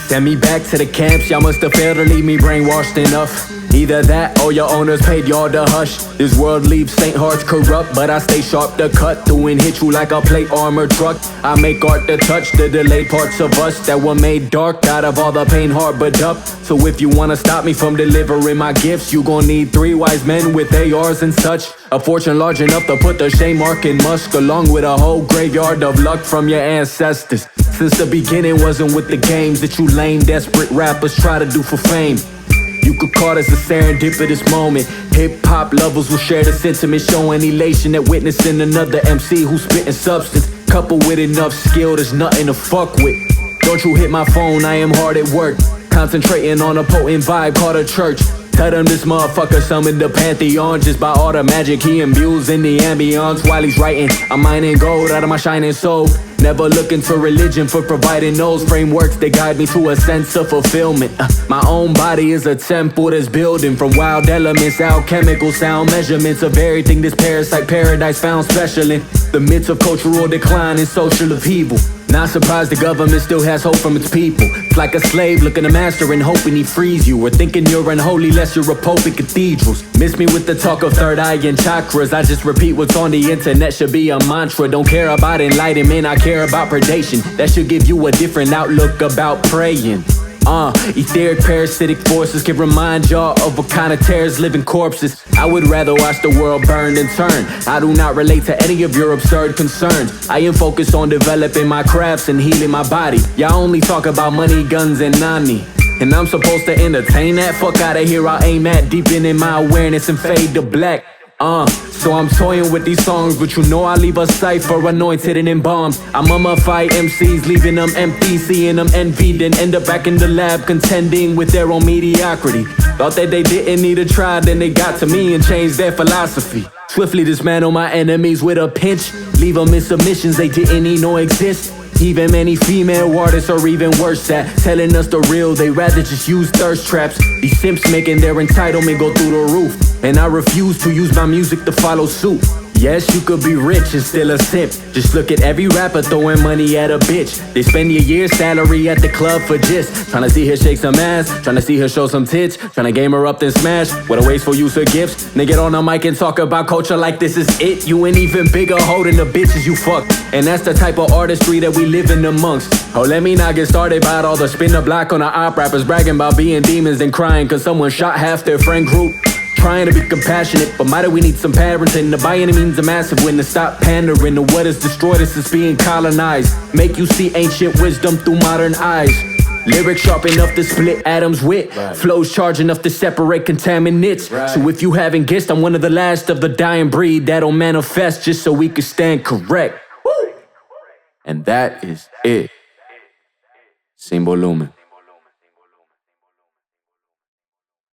Send me back to the camps, y'all must have failed to leave me brainwashed enough. Either that or your owners paid y'all to hush. This world leaves saint hearts corrupt, but I stay sharp to cut through and hit you like a plate armor truck. I make art to touch the delayed parts of us that were made dark out of all the pain harbored up. So if you wanna stop me from delivering my gifts, you gon' need 3 wise men with ARs and such. A fortune large enough to put the shame mark in Musk, along with a whole graveyard of luck from your ancestors. Since the beginning wasn't with the games that you lame, desperate rappers try to do for fame. You could call this a serendipitous moment. Hip-hop lovers will share the sentiment, showing elation at witnessing another MC who's spitting substance. Coupled with enough skill, there's nothing to fuck with. Don't you hit my phone, I am hard at work, concentrating on a potent vibe called a church. Tell them this motherfucker summoned the pantheon just by all the magic he imbues in the ambience while he's writing. I'm mining gold out of my shining soul, never looking to religion for providing those frameworks that guide me to a sense of fulfillment. My own body is a temple that's building from wild elements, alchemical sound measurements of everything this parasite paradise found special in the midst of cultural decline and social upheaval. Not surprised the government still has hope from its people. It's like a slave looking to master and hoping he frees you, or thinking you're unholy lest you're a pope in cathedrals. Miss me with the talk of third eye and chakras. I just repeat what's on the internet should be a mantra. Don't care about enlightenment, I care about predation. That should give you a different outlook about praying. Etheric parasitic forces can remind y'all of what kind of tears living corpses. I would rather watch the world burn than turn. I do not relate to any of your absurd concerns. I am focused on developing my crafts and healing my body. Y'all only talk about money, guns, and nani, and I'm supposed to entertain that? Fuck out of here, I'll aim at deepen in my awareness and fade to black. So I'm toying with these songs, but you know I leave a cipher anointed and embalmed. I mummify MCs, leaving them empty, seeing them envied, and end up back in the lab contending with their own mediocrity. Thought that they didn't need a try, then they got to me and changed their philosophy. Swiftly dismantle my enemies with a pinch, leave them in submissions they didn't even know exist. Even many female artists are even worse at telling us the real, they rather just use thirst traps. These simps making their entitlement go through the roof, and I refuse to use my music to follow suit. Yes, you could be rich and still a simp. Just look at every rapper throwing money at a bitch. They spend your year's salary at the club for gist. Tryna see her shake some ass, tryna see her show some tits, tryna game her up then smash. What a wasteful use of gifts. Nigga get on the mic and talk about culture like this is it. You ain't even bigger holding the bitches you fuck, and that's the type of artistry that we live in amongst. Oh, let me not get started about all the spin the block on the op rappers bragging about being demons and crying cause someone shot half their friend group. Trying to be compassionate, but might we need some parenting to by any means a massive win to stop pandering to what has destroyed us is being colonized. Make you see ancient wisdom through modern eyes. Lyrics sharp enough to split atoms with, flows charged enough to separate contaminants. So if you haven't guessed, I'm one of the last of the dying breed that'll manifest just so we can stand correct. And that is it. Simbo Lumin.